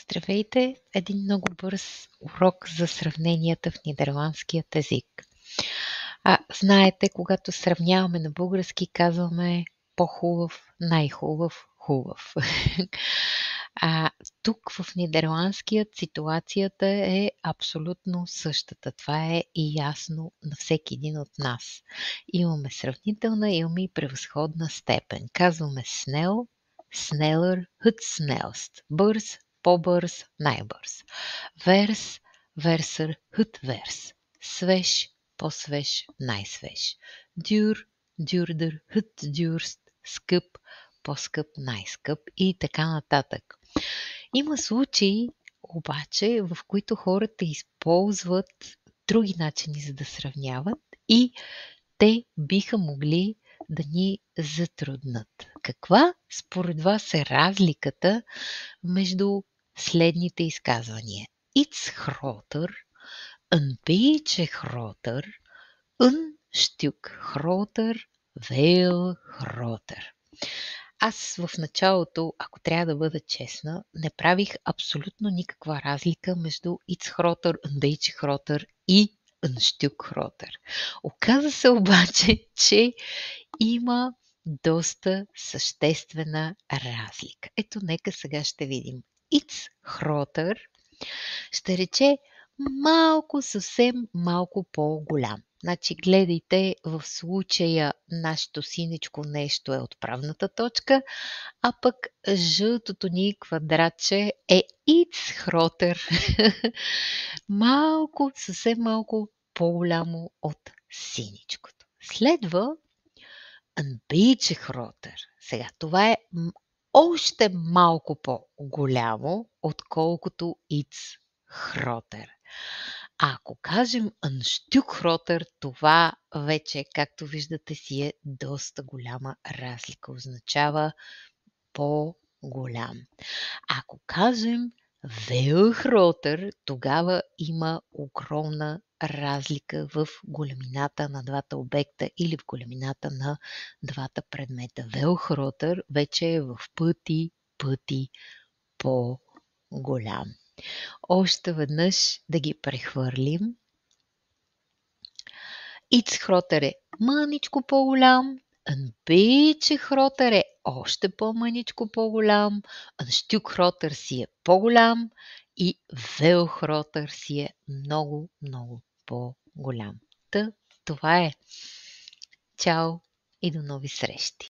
Здравейте! Един много бърз урок за сравненията в нидерландският език. Знаете, когато сравняваме на български, казваме по-хубав, най-хубав, хубав. Тук в нидерландският ситуацията е абсолютно същата. Това е и ясно на всеки един от нас. Имаме сравнителна, имаме и превъзходна степен. Казваме снел, снелър, хът снелст. Бърз, по-бърз, най-бърз. Верс, версър, хът верс. Свеж, по-свеж, най-свеж. Дюр, дюрдър, хът дюрст. Скъп, по-скъп, най-скъп и така нататък. Има случаи, обаче, в които хората използват други начини за да сравняват и те биха могли да ни затруднат. Каква според вас е разликата между следните изказвания? Iets groter, een beetje groter, een stuk groter, veel groter. Аз в началото, ако трябва да бъда честна, не правих абсолютно никаква разлика между iets groter, een beetje groter и een stuk groter. Оказа се обаче, че има доста съществена разлика. Ето, нека сега ще видим. Iets groter ще рече малко, съвсем малко по-голям. Значи, гледайте, в случая нашето синичко нещо е отправната точка, а пък жълтото ни квадратче е iets groter. Малко, съвсем малко по-голямо от синичкото. Следва een beetje groter. Сега, това е още малко по-голямо, отколкото iets groter. Ако кажем een stuk groter, това вече, както виждате, си е доста голяма разлика. Означава по-голям. Ако кажем veel groter, тогава има огромна разлика в големината на двата обекта или в големината на двата предмета. Veel groter вече е в пъти по-голям. Още веднъж да ги прехвърлим. Iets groter е мъничко по-голям, een beetje groter е още по-мъничко по-голям, een stuk groter си е по-голям и veel groter си е много, много по-голям. Това е. Чао и до нови срещи!